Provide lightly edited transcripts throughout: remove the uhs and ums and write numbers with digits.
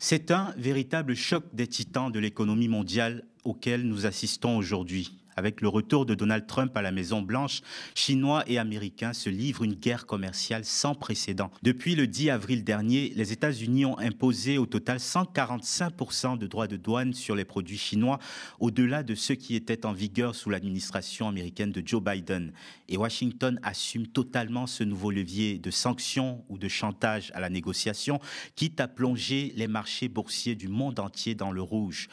C'est un véritable choc des titans de l'économie mondiale auquel nous assistons aujourd'hui. Avec le retour de Donald Trump à la Maison-Blanche, Chinois et Américains se livrent une guerre commerciale sans précédent. Depuis le 10 avril dernier, les États-Unis ont imposé au total 145% de droits de douane sur les produits chinois, au-delà de ceux qui étaient en vigueur sous l'administration américaine de Joe Biden. Et Washington assume totalement ce nouveau levier de sanctions ou de chantage à la négociation, quitte à plonger les marchés boursiers du monde entier dans le rouge.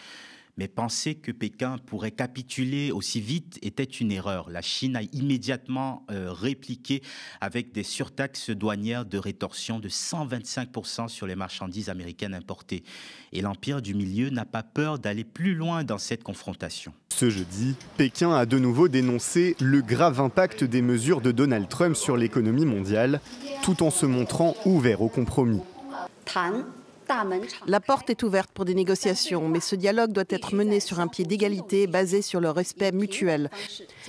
Mais penser que Pékin pourrait capituler aussi vite était une erreur. La Chine a immédiatement répliqué avec des surtaxes douanières de rétorsion de 125% sur les marchandises américaines importées. Et l'Empire du Milieu n'a pas peur d'aller plus loin dans cette confrontation. Ce jeudi, Pékin a de nouveau dénoncé le grave impact des mesures de Donald Trump sur l'économie mondiale, tout en se montrant ouvert au compromis. La porte est ouverte pour des négociations, mais ce dialogue doit être mené sur un pied d'égalité basé sur le respect mutuel.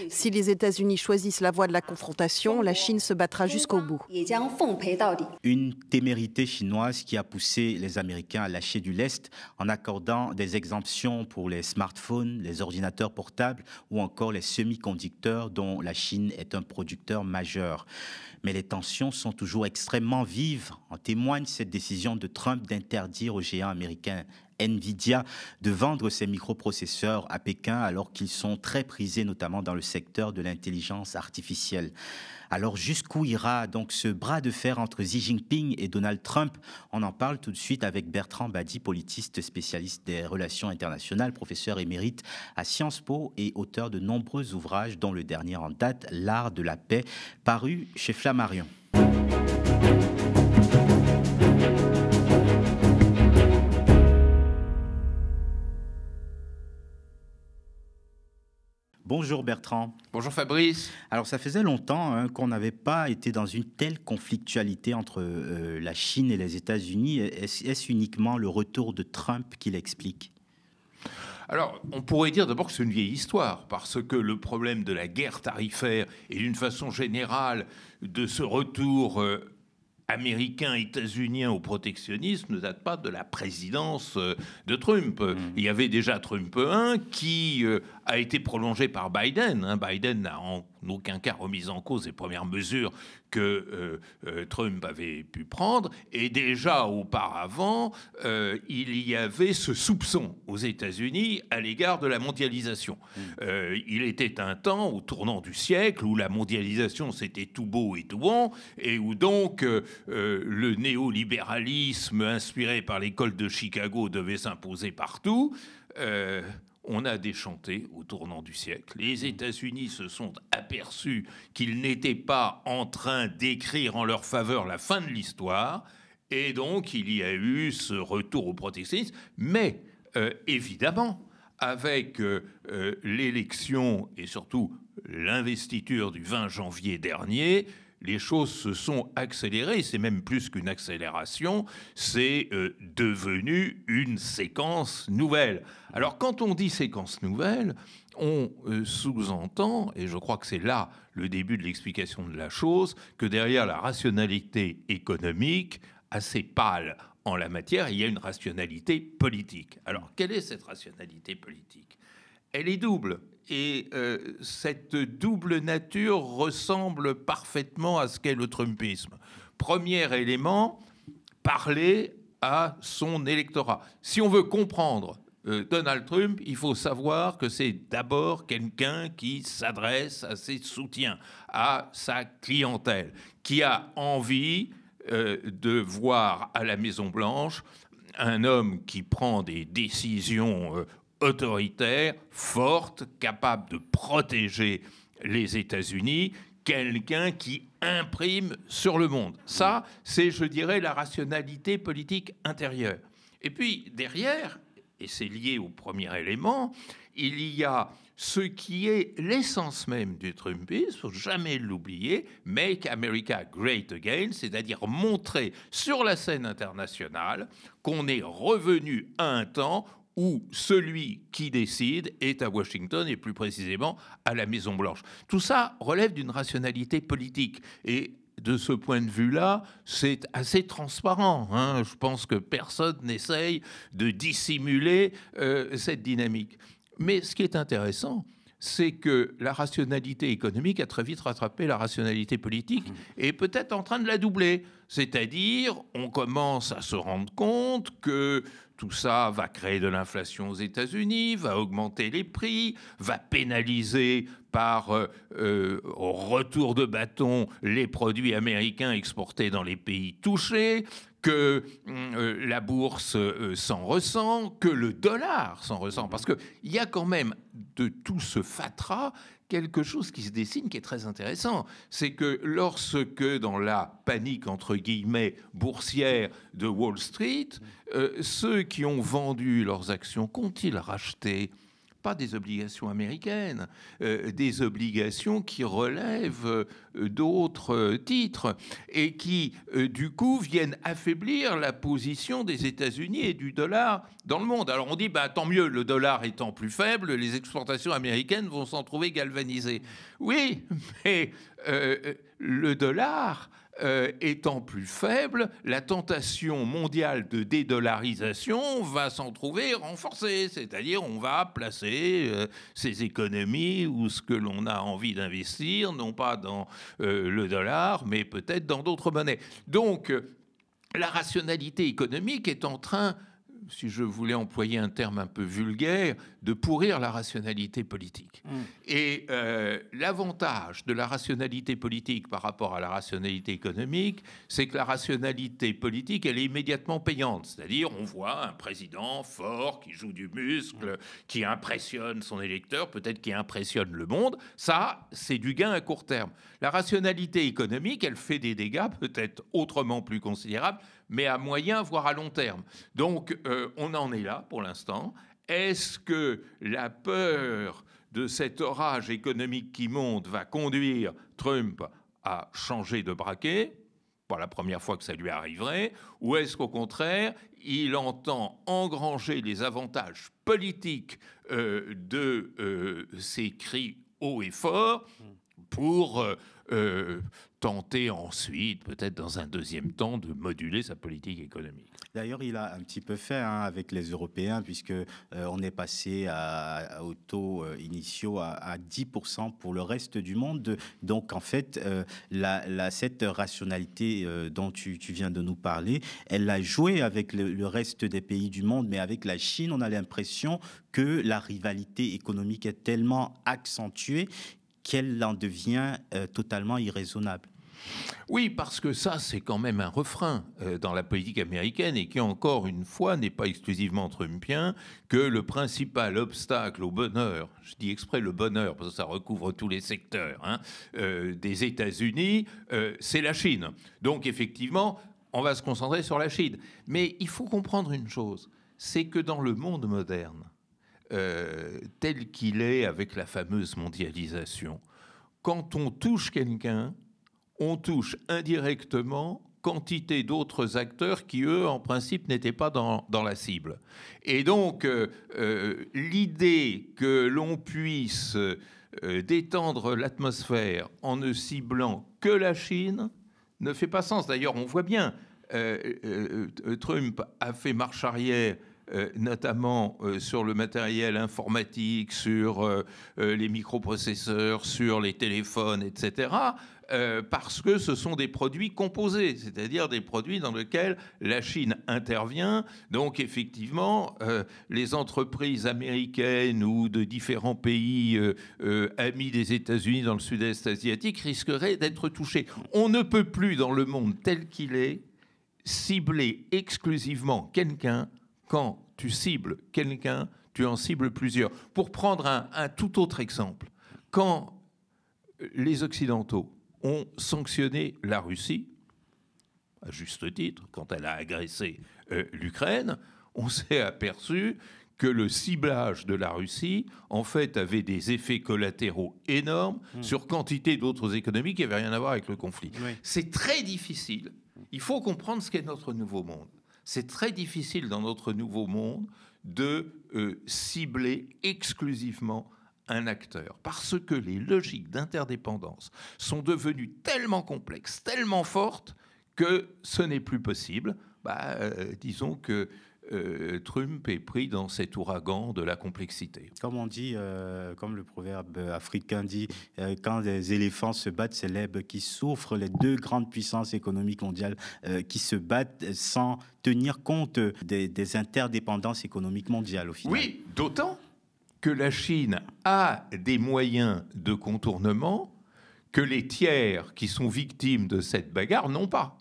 Si les États-Unis choisissent la voie de la confrontation, la Chine se battra jusqu'au bout. Une témérité chinoise qui a poussé les Américains à lâcher du lest en accordant des exemptions pour les smartphones, les ordinateurs portables ou encore les semi-conducteurs dont la Chine est un producteur majeur. Mais les tensions sont toujours extrêmement vives. En témoigne cette décision de Trump d'interdire au géant américain Nvidia de vendre ses microprocesseurs à Pékin alors qu'ils sont très prisés, notamment dans le secteur de l'intelligence artificielle. Alors jusqu'où ira donc ce bras de fer entre Xi Jinping et Donald Trump? On en parle tout de suite avec Bertrand Badi, politiste spécialiste des relations internationales, professeur émérite à Sciences Po et auteur de nombreux ouvrages, dont le dernier en date, L'art de la paix, paru chez Flammarion. Bonjour Bertrand. Bonjour Fabrice. Alors ça faisait longtemps qu'on n'avait pas été dans une telle conflictualité entre la Chine et les États-Unis. Est-ce uniquement le retour de Trump qui l'explique ? Alors, on pourrait dire d'abord que c'est une vieille histoire, parce que le problème de la guerre tarifaire et d'une façon générale de ce retour américain, états-unien au protectionnisme ne date pas de la présidence de Trump. Il y avait déjà Trump 1 qui a été prolongé par Biden. Biden n'a en aucun cas remis en cause les premières mesures que Trump avait pu prendre. Et déjà auparavant, il y avait ce soupçon aux États-Unis à l'égard de la mondialisation. Il était un temps, au tournant du siècle, où la mondialisation, c'était tout beau et tout bon, et où donc le néolibéralisme inspiré par l'école de Chicago devait s'imposer partout. On a déchanté au tournant du siècle. Les États-Unis se sont aperçus qu'ils n'étaient pas en train d'écrire en leur faveur la fin de l'histoire, et donc il y a eu ce retour au protectionnisme. Mais évidemment, avec l'élection et surtout l'investiture du 20 janvier dernier, les choses se sont accélérées. C'est même plus qu'une accélération, c'est devenu une séquence nouvelle. Alors, quand on dit séquence nouvelle, on sous-entend, et je crois que c'est là le début de l'explication de la chose, que derrière la rationalité économique, assez pâle en la matière, il y a une rationalité politique. Alors, quelle est cette rationalité politique ? Elle est double. Et cette double nature ressemble parfaitement à ce qu'est le trumpisme. Premier élément, parler à son électorat. Si on veut comprendre Donald Trump, il faut savoir que c'est d'abord quelqu'un qui s'adresse à ses soutiens, à sa clientèle, qui a envie de voir à la Maison-Blanche un homme qui prend des décisions autoritaire, forte, capable de protéger les États-Unis, quelqu'un qui imprime sur le monde. Ça, c'est, je dirais, la rationalité politique intérieure. Et puis, derrière, et c'est lié au premier élément, il y a ce qui est l'essence même du Trumpisme, il ne faut jamais l'oublier, « Make America Great Again », c'est-à-dire montrer sur la scène internationale qu'on est revenu à un temps où celui qui décide est à Washington et plus précisément à la Maison-Blanche. Tout ça relève d'une rationalité politique. Et de ce point de vue-là, c'est assez transparent, hein. Je pense que personne n'essaye de dissimuler cette dynamique. Mais ce qui est intéressant, c'est que la rationalité économique a très vite rattrapé la rationalité politique et est peut-être en train de la doubler. C'est-à-dire, on commence à se rendre compte que tout ça va créer de l'inflation aux États-Unis, va augmenter les prix, va pénaliser par au retour de bâton les produits américains exportés dans les pays touchés, que la bourse s'en ressent, que le dollar s'en ressent. Parce qu'il y a quand même de tout ce fatras quelque chose qui se dessine qui est très intéressant. C'est que lorsque, dans la panique, entre guillemets, boursière de Wall Street, ceux qui ont vendu leurs actions, qu'ont-ils racheté ? Pas des obligations américaines, des obligations qui relèvent d'autres titres et qui, du coup, viennent affaiblir la position des États-Unis et du dollar dans le monde. Alors on dit, tant mieux, le dollar étant plus faible, les exportations américaines vont s'en trouver galvanisées. Oui, mais le dollar étant plus faible, la tentation mondiale de dédollarisation va s'en trouver renforcée. C'est-à-dire, on va placer ses économies ou ce que l'on a envie d'investir, non pas dans le dollar, mais peut-être dans d'autres monnaies. Donc, la rationalité économique est en train, si je voulais employer un terme un peu vulgaire, de pourrir la rationalité politique. Et l'avantage de la rationalité politique par rapport à la rationalité économique, c'est que la rationalité politique, elle est immédiatement payante. C'est-à-dire, on voit un président fort qui joue du muscle, qui impressionne son électeur, peut-être qui impressionne le monde. Ça, c'est du gain à court terme. La rationalité économique, elle fait des dégâts peut-être autrement plus considérables, mais à moyen, voire à long terme. Donc, on en est là pour l'instant. Est-ce que la peur de cet orage économique qui monte va conduire Trump à changer de braquet ? Pas la première fois que ça lui arriverait. Ou est-ce qu'au contraire, il entend engranger les avantages politiques de ces cris hauts et forts pour tenter ensuite, peut-être dans un deuxième temps, de moduler sa politique économique. D'ailleurs, il a un petit peu fait avec les Européens, puisque on est passé aux taux initiaux à 10% pour le reste du monde. Donc, en fait, cette rationalité dont tu viens de nous parler, elle a joué avec le reste des pays du monde, mais avec la Chine, on a l'impression que la rivalité économique est tellement accentuée qu'elle en devient totalement irraisonnable. Oui, parce que ça, c'est quand même un refrain dans la politique américaine et qui, encore une fois, n'est pas exclusivement trumpien, que le principal obstacle au bonheur, je dis exprès le bonheur parce que ça recouvre tous les secteurs des États-Unis, c'est la Chine. Donc, effectivement, on va se concentrer sur la Chine. Mais il faut comprendre une chose, c'est que dans le monde moderne, tel qu'il est avec la fameuse mondialisation, quand on touche quelqu'un, on touche indirectement quantité d'autres acteurs qui, eux, en principe, n'étaient pas dans la cible. Et donc, l'idée que l'on puisse détendre l'atmosphère en ne ciblant que la Chine ne fait pas sens. D'ailleurs, on voit bien, Trump a fait marche arrière notamment sur le matériel informatique, sur les microprocesseurs, sur les téléphones, etc., parce que ce sont des produits composés, c'est-à-dire des produits dans lesquels la Chine intervient. Donc, effectivement, les entreprises américaines ou de différents pays amis des États-Unis dans le sud-est asiatique risqueraient d'être touchés. On ne peut plus, dans le monde tel qu'il est, cibler exclusivement quelqu'un. Quand tu cibles quelqu'un, tu en cibles plusieurs. Pour prendre un tout autre exemple, quand les Occidentaux ont sanctionné la Russie, à juste titre, quand elle a agressé l'Ukraine, on s'est aperçu que le ciblage de la Russie, en fait, avait des effets collatéraux énormes sur quantité d'autres économies qui n'avaient rien à voir avec le conflit. Oui. C'est très difficile. Il faut comprendre ce qu'est notre nouveau monde. C'est très difficile dans notre nouveau monde de cibler exclusivement un acteur, parce que les logiques d'interdépendance sont devenues tellement complexes, tellement fortes, que ce n'est plus possible. Disons que Trump est pris dans cet ouragan de la complexité. Comme on dit, comme le proverbe africain dit, quand les éléphants se battent, c'est l'herbe qui souffre. Les deux grandes puissances économiques mondiales qui se battent sans tenir compte des interdépendances économiques mondiales au final. Oui, d'autant que la Chine a des moyens de contournement que les tiers qui sont victimes de cette bagarre n'ont pas.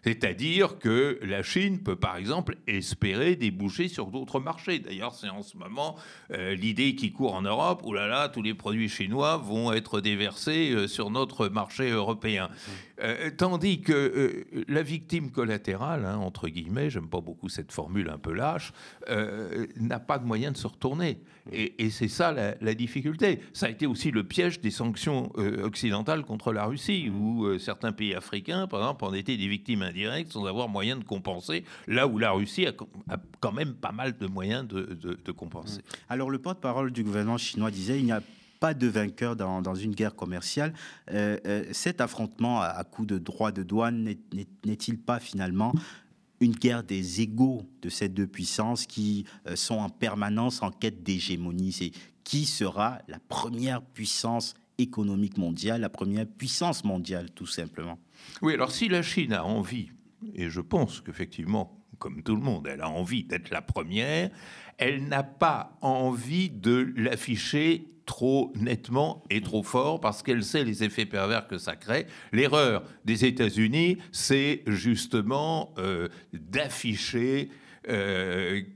C'est-à-dire que la Chine peut, par exemple, espérer déboucher sur d'autres marchés. D'ailleurs, c'est en ce moment l'idée qui court en Europe, oh là là, tous les produits chinois vont être déversés sur notre marché européen. Tandis que la victime collatérale, entre guillemets, j'aime pas beaucoup cette formule un peu lâche, n'a pas de moyen de se retourner. Et c'est ça la difficulté. Ça a été aussi le piège des sanctions occidentales contre la Russie, où certains pays africains, par exemple, en étaient des victimes indirectes sans avoir moyen de compenser, là où la Russie a quand même pas mal de moyens de compenser. Alors, le porte-parole du gouvernement chinois disait il n'y a pas de vainqueur dans une guerre commerciale. Cet affrontement à coup de droits de douane n'est-il pas finalement une guerre des égaux de ces deux puissances qui sont en permanence en quête d'hégémonie? C'est qui sera la première puissance économique mondiale, la première puissance mondiale, tout simplement? Oui, alors si la Chine a envie, et je pense qu'effectivement, comme tout le monde, elle a envie d'être la première, elle n'a pas envie de l'afficher trop nettement et trop fort parce qu'elle sait les effets pervers que ça crée. L'erreur des États-Unis, c'est justement d'afficher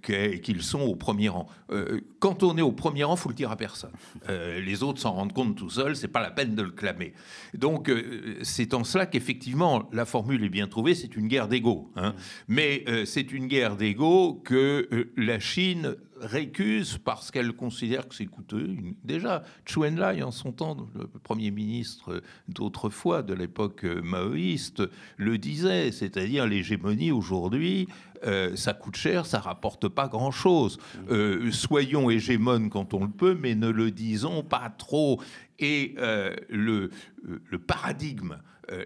qu'ils sont au premier rang. Quand on est au premier rang, il faut le dire à personne. Les autres s'en rendent compte tout seuls, c'est pas la peine de le clamer. Donc c'est en cela qu'effectivement la formule est bien trouvée, c'est une guerre d'ego. Mais c'est une guerre d'ego que la Chine récuse parce qu'elle considère que c'est coûteux. Déjà, Zhou Enlai, en son temps, le Premier ministre d'autrefois, de l'époque maoïste, le disait, c'est-à-dire l'hégémonie aujourd'hui, ça coûte cher, ça rapporte pas grand-chose. Soyons hégémones quand on le peut, mais ne le disons pas trop. Et le paradigme,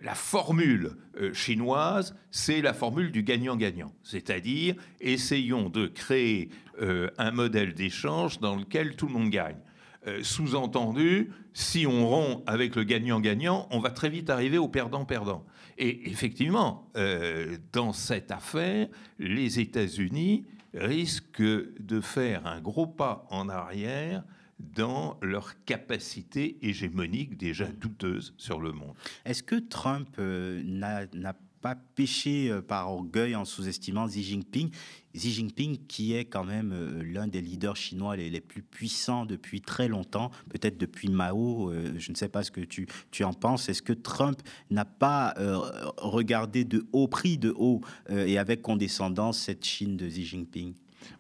la formule chinoise, c'est la formule du gagnant-gagnant. C'est-à-dire, essayons de créer un modèle d'échange dans lequel tout le monde gagne. Sous-entendu, si on rompt avec le gagnant-gagnant, on va très vite arriver au perdant-perdant. Et effectivement, dans cette affaire, les États-Unis risquent de faire un gros pas en arrière dans leur capacité hégémonique déjà douteuse sur le monde. Est-ce que Trump n'a pas péché par orgueil en sous-estimant Xi Jinping? Xi Jinping qui est quand même l'un des leaders chinois les plus puissants depuis très longtemps, peut-être depuis Mao, je ne sais pas ce que tu en penses. Est-ce que Trump n'a pas regardé de haut, pris de haut et avec condescendance cette Chine de Xi Jinping?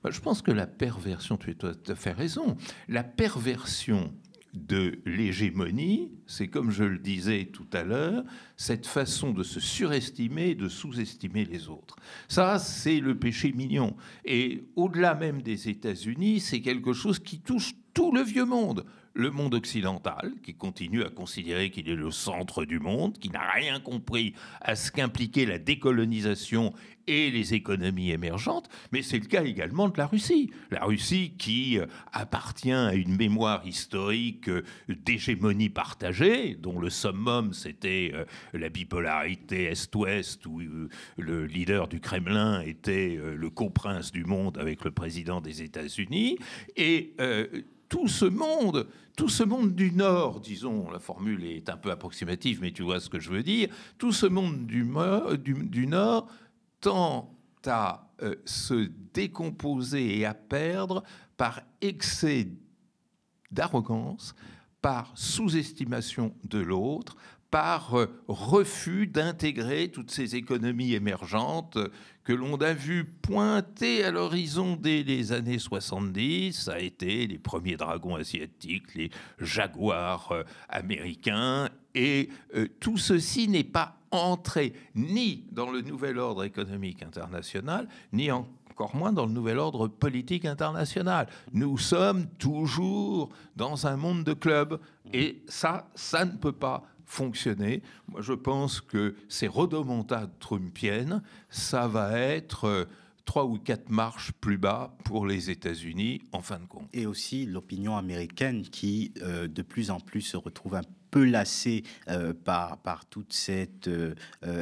Je pense que la perversion, tu as tout à fait raison, la perversion de l'hégémonie, c'est comme je le disais tout à l'heure, cette façon de se surestimer et de sous-estimer les autres. Ça, c'est le péché mignon. Et au-delà même des États-Unis, c'est quelque chose qui touche tout le vieux monde. Le monde occidental, qui continue à considérer qu'il est le centre du monde, qui n'a rien compris à ce qu'impliquait la décolonisation et les économies émergentes, mais c'est le cas également de la Russie. La Russie qui appartient à une mémoire historique d'hégémonie partagée, dont le summum c'était la bipolarité Est-Ouest, où le leader du Kremlin était le coprince du monde avec le président des États-Unis, et tout ce monde du Nord, disons, la formule est un peu approximative, mais tu vois ce que je veux dire, tout ce monde du Nord tend à se décomposer et à perdre par excès d'arrogance, par sous-estimation de l'autre, par refus d'intégrer toutes ces économies émergentes que l'on a vu pointer à l'horizon dès les années 70. Ça a été les premiers dragons asiatiques, les jaguars américains, et tout ceci n'est pas entré ni dans le nouvel ordre économique international, ni encore encore moins dans le nouvel ordre politique international. Nous sommes toujours dans un monde de clubs et ça ne peut pas fonctionner. Moi, je pense que ces rodomontades trumpiennes, ça va être 3 ou 4 marches plus bas pour les États-Unis, en fin de compte. Et aussi l'opinion américaine qui, de plus en plus, se retrouve un peu lassée par toute cette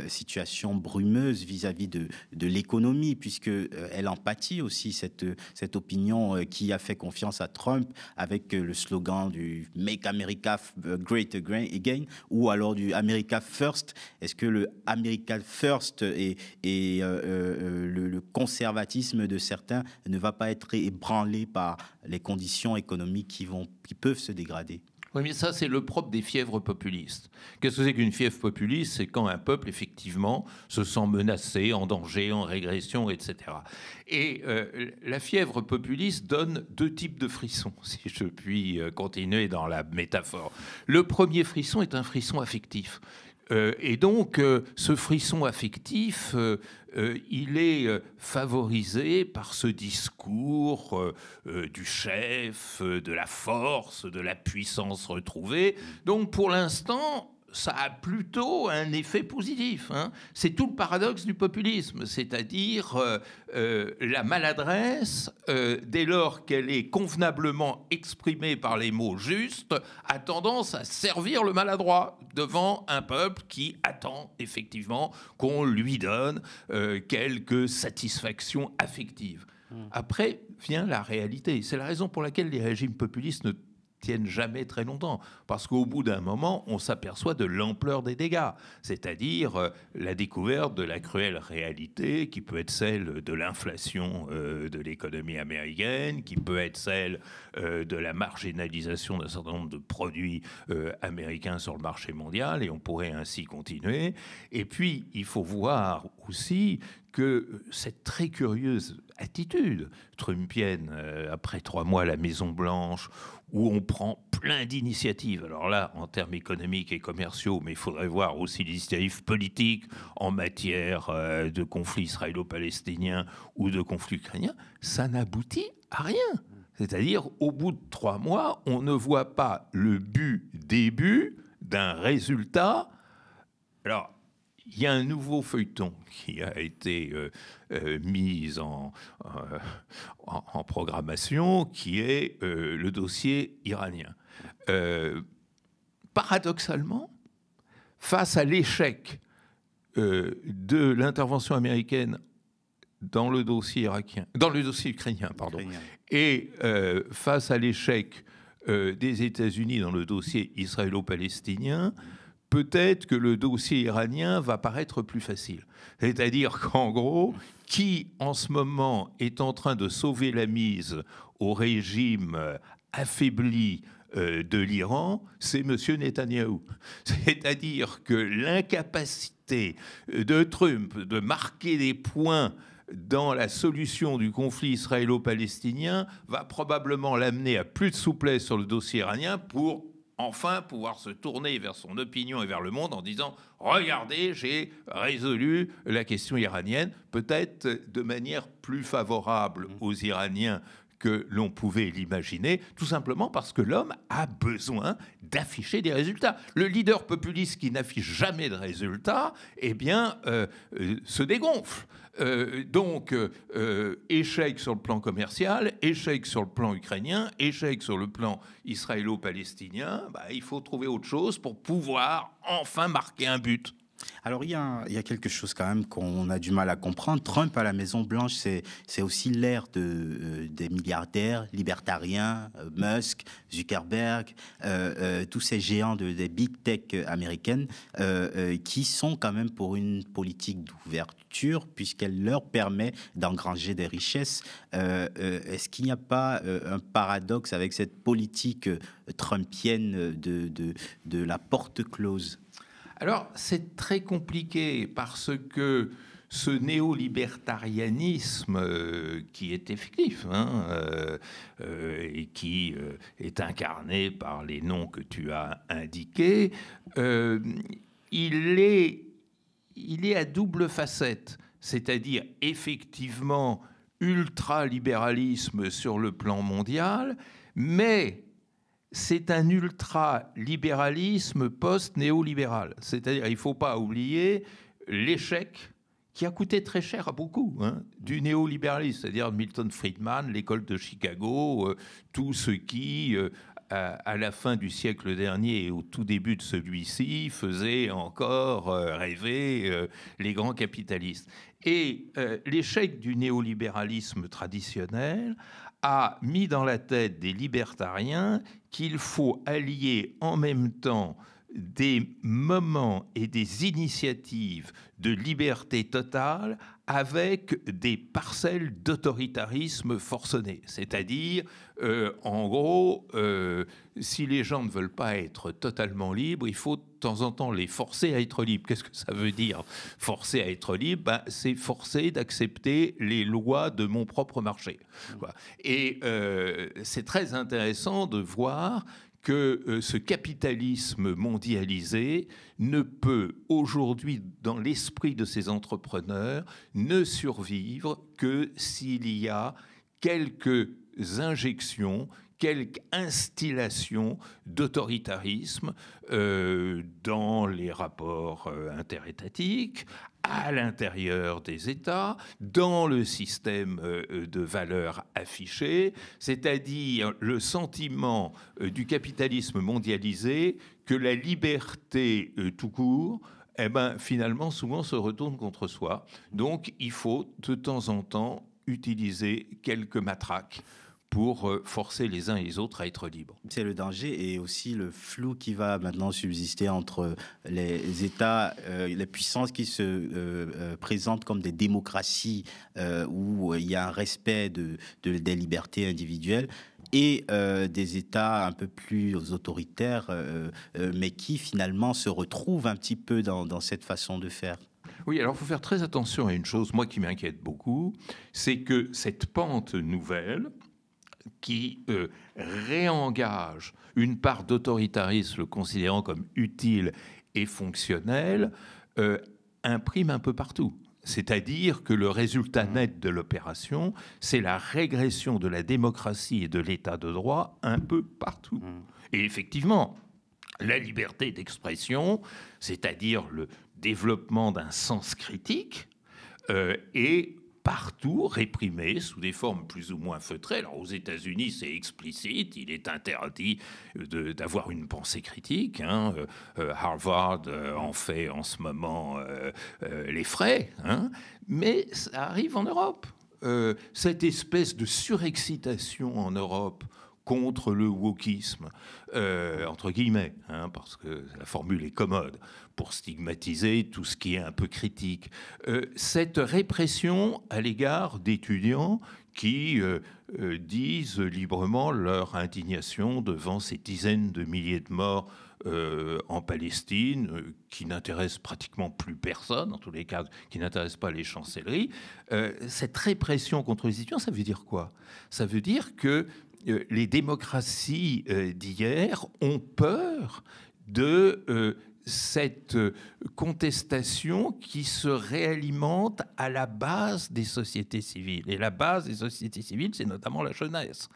situation brumeuse vis-à-vis de l'économie, puisqu'elle en pâtit aussi, cette opinion qui a fait confiance à Trump avec le slogan du « Make America Great Again » ou alors du « America First ». Est-ce que le « America First » et le conservatisme de certains ne va pas être ébranlé par les conditions économiques qui peuvent se dégrader? Oui, mais ça, c'est le propre des fièvres populistes. Qu'est-ce que c'est qu'une fièvre populiste? C'est quand un peuple, effectivement, se sent menacé, en danger, en régression, etc. Et la fièvre populiste donne 2 types de frissons, si je puis continuer dans la métaphore. Le premier frisson est un frisson affectif. Et donc, ce frisson affectif, il est favorisé par ce discours du chef, de la force, de la puissance retrouvée. Donc, pour l'instant, ça a plutôt un effet positif. C'est tout le paradoxe du populisme, c'est-à-dire la maladresse, dès lors qu'elle est convenablement exprimée par les mots justes, a tendance à servir le maladroit devant un peuple qui attend effectivement qu'on lui donne quelques satisfactions affectives. Après vient la réalité. C'est la raison pour laquelle les régimes populistes ne tiennent jamais très longtemps, parce qu'au bout d'un moment, on s'aperçoit de l'ampleur des dégâts, c'est-à-dire la découverte de la cruelle réalité qui peut être celle de l'inflation de l'économie américaine, qui peut être celle de la marginalisation d'un certain nombre de produits américains sur le marché mondial, et on pourrait ainsi continuer. Et puis, il faut voir aussi que cette très curieuse attitude trumpienne, après 3 mois à la Maison-Blanche, où on prend plein d'initiatives, alors là, en termes économiques et commerciaux, mais il faudrait voir aussi les initiatives politiques en matière de conflit israélo-palestinien ou de conflit ukrainien, ça n'aboutit à rien. C'est-à-dire, au bout de 3 mois, on ne voit pas le début d'un résultat. Alors, il y a un nouveau feuilleton qui a été mis en programmation, qui est le dossier iranien. Paradoxalement, face à l'échec de l'intervention américaine dans le dossier ukrainien, et face à l'échec des États-Unis dans le dossier israélo-palestinien, peut-être que le dossier iranien va paraître plus facile. C'est-à-dire qu'en gros, qui en ce moment est en train de sauver la mise au régime affaibli de l'Iran, c'est M. Netanyahou. C'est-à-dire que l'incapacité de Trump de marquer des points dans la solution du conflit israélo-palestinien va probablement l'amener à plus de souplesse sur le dossier iranien pour enfin pouvoir se tourner vers son opinion et vers le monde en disant « Regardez, j'ai résolu la question iranienne », peut-être de manière plus favorable aux Iraniens que l'on pouvait l'imaginer, tout simplement parce que l'homme a besoin d'afficher des résultats. Le leader populiste qui n'affiche jamais de résultats, eh bien, se dégonfle. Donc, échec sur le plan commercial, échec sur le plan ukrainien, échec sur le plan israélo-palestinien, il faut trouver autre chose pour pouvoir enfin marquer un but. Alors, il y a quelque chose quand même qu'on a du mal à comprendre. Trump à la Maison-Blanche, c'est aussi l'ère des milliardaires libertariens, Musk, Zuckerberg, tous ces géants des big tech américaines qui sont quand même pour une politique d'ouverture puisqu'elle leur permet d'engranger des richesses. Est-ce qu'il n'y a pas un paradoxe avec cette politique trumpienne de la porte close ? Alors, c'est très compliqué parce que ce néolibertarianisme qui est effectif et qui est incarné par les noms que tu as indiqués, il est à double facette, c'est-à-dire effectivement ultralibéralisme sur le plan mondial, mais c'est un ultralibéralisme post-néolibéral. C'est-à-dire, il ne faut pas oublier l'échec qui a coûté très cher à beaucoup, du néolibéralisme, c'est-à-dire Milton Friedman, l'école de Chicago, tout ce qui, à la fin du siècle dernier et au tout début de celui-ci, faisait encore rêver les grands capitalistes. Et l'échec du néolibéralisme traditionnel a mis dans la tête des libertariens qu'il faut allier en même temps des moments et des initiatives de liberté totale avec des parcelles d'autoritarisme forcené. C'est-à-dire, en gros, si les gens ne veulent pas être totalement libres, il faut de temps en temps les forcer à être libres. Qu'est-ce que ça veut dire, forcer à être libre? C'est forcer d'accepter les lois de mon propre marché. Et c'est très intéressant de voir que ce capitalisme mondialisé ne peut aujourd'hui, dans l'esprit de ces entrepreneurs, ne survivre que s'il y a quelques injections, quelques instillations d'autoritarisme dans les rapports interétatiques, à l'intérieur des États, dans le système de valeurs affichées, c'est-à-dire le sentiment du capitalisme mondialisé que la liberté tout court, finalement, souvent se retourne contre soi. Donc, il faut de temps en temps utiliser quelques matraques pour forcer les uns et les autres à être libres. C'est le danger et aussi le flou qui va maintenant subsister entre les États, les puissances qui se présentent comme des démocraties où il y a un respect des libertés individuelles et des États un peu plus autoritaires, mais qui finalement se retrouvent un petit peu dans cette façon de faire. Oui, alors il faut faire très attention à une chose, moi qui m'inquiète beaucoup, c'est que cette pente nouvelle qui réengage une part d'autoritarisme le considérant comme utile et fonctionnel, imprime un peu partout. C'est-à-dire que le résultat net de l'opération, c'est la régression de la démocratie et de l'état de droit un peu partout. Et effectivement, la liberté d'expression, c'est-à-dire le développement d'un sens critique, est partout réprimé sous des formes plus ou moins feutrées. Alors aux États-Unis, c'est explicite, il est interdit d'avoir une pensée critique. Harvard en fait en ce moment les frais, mais ça arrive en Europe. Cette espèce de surexcitation en Europe contre le wokisme, entre guillemets, parce que la formule est commode, pour stigmatiser tout ce qui est un peu critique. Cette répression à l'égard d'étudiants qui disent librement leur indignation devant ces dizaines de milliers de morts en Palestine, qui n'intéressent pratiquement plus personne, en tous les cas, qui n'intéressent pas les chancelleries. Cette répression contre les étudiants, ça veut dire quoi? Ça veut dire que les démocraties d'hier ont peur de cette contestation qui se réalimente à la base des sociétés civiles. Et la base des sociétés civiles, c'est notamment la jeunesse.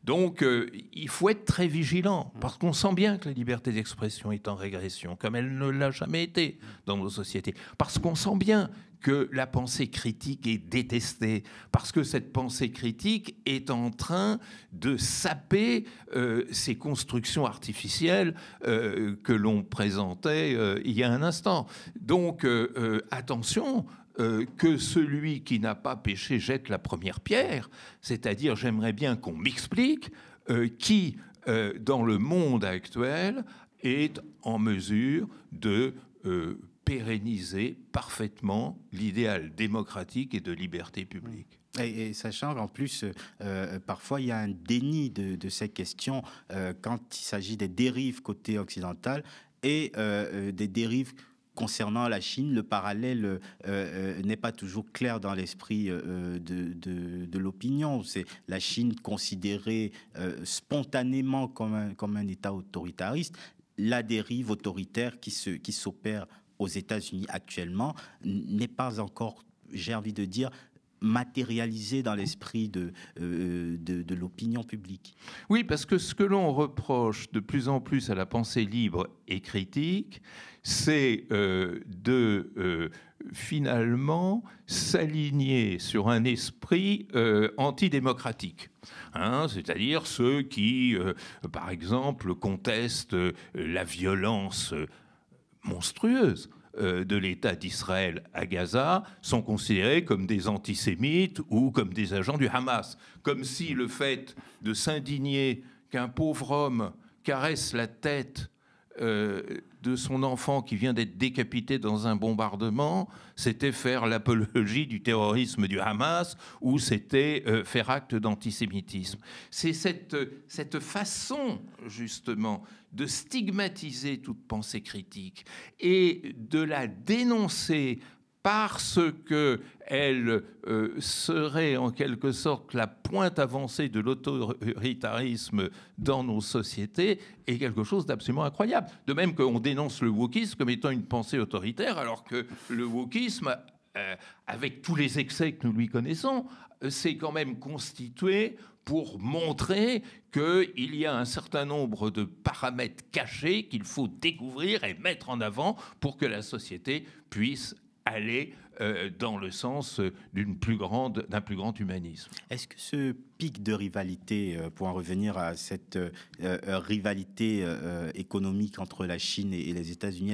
Donc, il faut être très vigilant, parce qu'on sent bien que la liberté d'expression est en régression, comme elle ne l'a jamais été dans nos sociétés. Parce qu'on sent bien que la pensée critique est détestée, parce que cette pensée critique est en train de saper ces constructions artificielles que l'on présentait il y a un instant. Donc, attention, que celui qui n'a pas péché jette la première pierre, c'est-à-dire j'aimerais bien qu'on m'explique qui, dans le monde actuel, est en mesure de pérenniser parfaitement l'idéal démocratique et de liberté publique. Et sachant qu'en plus, parfois, il y a un déni de ces questions quand il s'agit des dérives côté occidental et des dérives concernant la Chine. Le parallèle n'est pas toujours clair dans l'esprit de l'opinion. C'est la Chine considérée spontanément comme un État autoritariste. La dérive autoritaire qui s'opère aux États-Unis actuellement n'est pas encore, j'ai envie de dire, matérialisé dans l'esprit de l'opinion publique. Oui, parce que ce que l'on reproche de plus en plus à la pensée libre et critique, c'est de finalement s'aligner sur un esprit antidémocratique. C'est-à-dire ceux qui, par exemple, contestent la violence monstrueuse de l'État d'Israël à Gaza sont considérés comme des antisémites ou comme des agents du Hamas. Comme si le fait de s'indigner qu'un pauvre homme caresse la tête de son enfant qui vient d'être décapité dans un bombardement, c'était faire l'apologie du terrorisme du Hamas ou c'était faire acte d'antisémitisme. C'est cette façon, justement, de stigmatiser toute pensée critique et de la dénoncer parce qu'elle serait en quelque sorte la pointe avancée de l'autoritarisme dans nos sociétés est quelque chose d'absolument incroyable. De même qu'on dénonce le wokisme comme étant une pensée autoritaire, alors que le wokisme, avec tous les excès que nous lui connaissons, s'est quand même constitué pour montrer qu'il y a un certain nombre de paramètres cachés qu'il faut découvrir et mettre en avant pour que la société puisse aller dans le sens d'un plus grand humanisme. Est-ce que ce pic de rivalité, pour en revenir à cette rivalité économique entre la Chine et les États-Unis,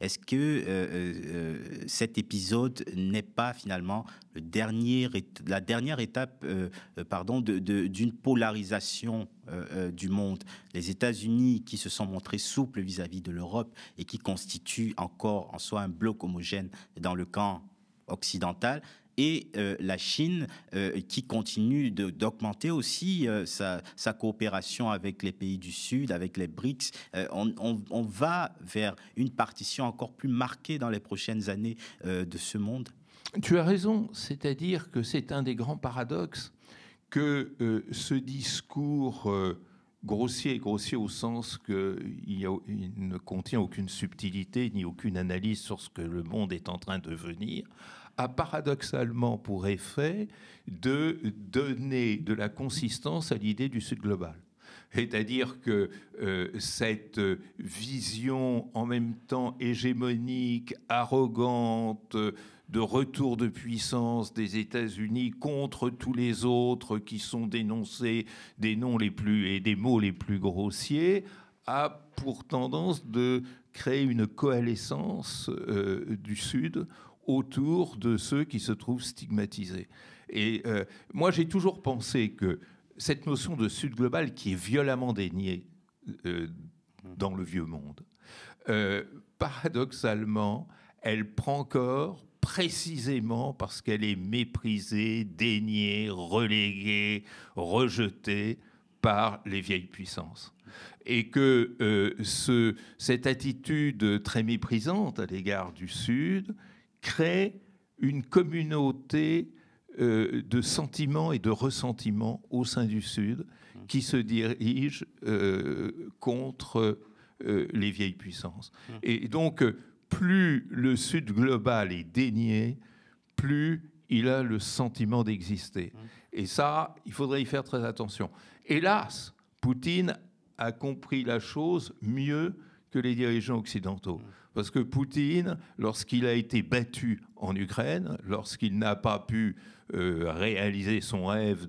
est-ce que cet épisode n'est pas finalement la dernière étape d'une polarisation du monde? Les États-Unis qui se sont montrés souples vis-à-vis de l'Europe et qui constituent encore en soi un bloc homogène dans le camp occidental, et la Chine qui continue d'augmenter aussi sa coopération avec les pays du Sud, avec les BRICS. On va vers une partition encore plus marquée dans les prochaines années de ce monde. Tu as raison, c'est-à-dire que c'est un des grands paradoxes que ce discours grossier au sens qu'il ne contient aucune subtilité ni aucune analyse sur ce que le monde est en train de devenir, a paradoxalement pour effet de donner de la consistance à l'idée du Sud global. C'est-à-dire que cette vision en même temps hégémonique, arrogante, de retour de puissance des États-Unis contre tous les autres qui sont dénoncés des mots les plus grossiers, a pour tendance de créer une coalescence du Sud autour de ceux qui se trouvent stigmatisés. Et moi, j'ai toujours pensé que cette notion de Sud global qui est violemment déniée dans le vieux monde, paradoxalement, elle prend corps précisément parce qu'elle est méprisée, déniée, reléguée, rejetée par les vieilles puissances. Et que cette attitude très méprisante à l'égard du Sud crée une communauté de sentiments et de ressentiments au sein du Sud qui se dirige contre les vieilles puissances. Et donc, plus le Sud global est dénié, plus il a le sentiment d'exister. Et ça, il faudrait y faire très attention. Hélas, Poutine a compris la chose mieux que les dirigeants occidentaux. Parce que Poutine, lorsqu'il a été battu en Ukraine, lorsqu'il n'a pas pu réaliser son rêve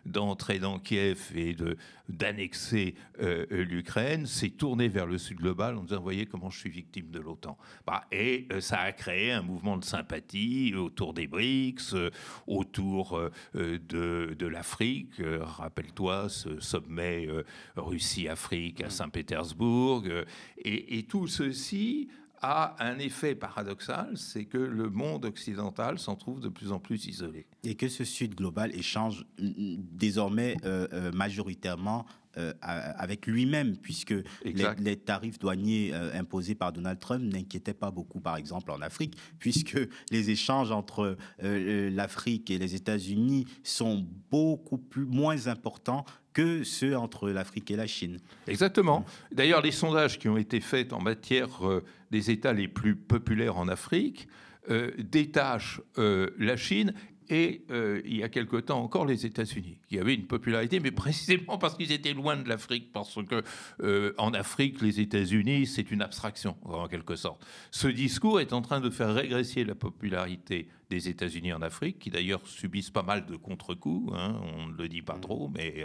d'entrer dans Kiev et d'annexer l'Ukraine, s'est tourné vers le Sud global en disant « Voyez comment je suis victime de l'OTAN ». Et ça a créé un mouvement de sympathie autour des BRICS, autour de l'Afrique. Rappelle-toi ce sommet Russie-Afrique à Saint-Pétersbourg. Et tout ceci a un effet paradoxal, c'est que le monde occidental s'en trouve de plus en plus isolé. Et que ce Sud global échange désormais majoritairement avec lui-même, puisque les tarifs douaniers imposés par Donald Trump n'inquiétaient pas beaucoup, par exemple, en Afrique, puisque les échanges entre l'Afrique et les États-Unis sont moins importants que ceux entre l'Afrique et la Chine. Exactement. D'ailleurs, les sondages qui ont été faits en matière des États les plus populaires en Afrique détachent la Chine et il y a quelque temps encore les États-Unis, qui avaient une popularité, mais précisément parce qu'ils étaient loin de l'Afrique, parce que en Afrique, les États-Unis, c'est une abstraction, en quelque sorte. Ce discours est en train de faire régresser la popularité des États-Unis en Afrique, qui d'ailleurs subissent pas mal de contre-coups, hein, on ne le dit pas trop, mais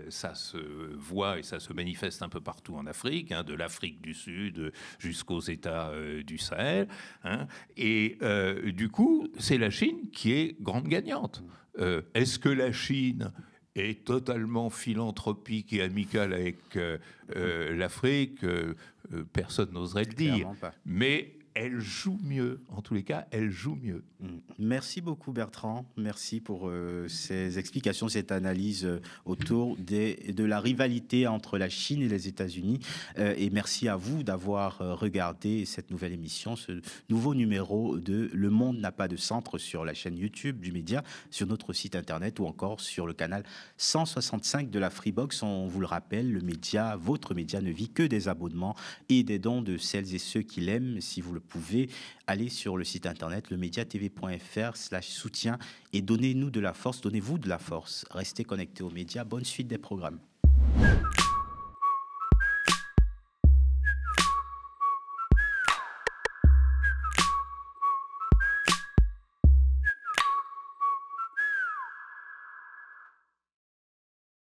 ça se voit et ça se manifeste un peu partout en Afrique, hein, de l'Afrique du Sud jusqu'aux États du Sahel. Hein, et du coup, c'est la Chine qui est grande gagnante. Est-ce que la Chine est totalement philanthropique et amicale avec l'Afrique? Personne n'oserait le dire. Mais elle joue mieux. En tous les cas, elle joue mieux. Merci beaucoup Bertrand. Merci pour ces explications, cette analyse autour de la rivalité entre la Chine et les États-Unis. Et merci à vous d'avoir regardé cette nouvelle émission, ce nouveau numéro de Le Monde n'a pas de centre sur la chaîne YouTube du média, sur notre site internet ou encore sur le canal 165 de la Freebox. On vous le rappelle, le média, votre média ne vit que des abonnements et des dons de celles et ceux qui l'aiment. Si vous le pouvez, aller sur le site internet lemediatv.fr/soutien et donnez-nous de la force, donnez-vous de la force. Restez connectés aux médias. Bonne suite des programmes.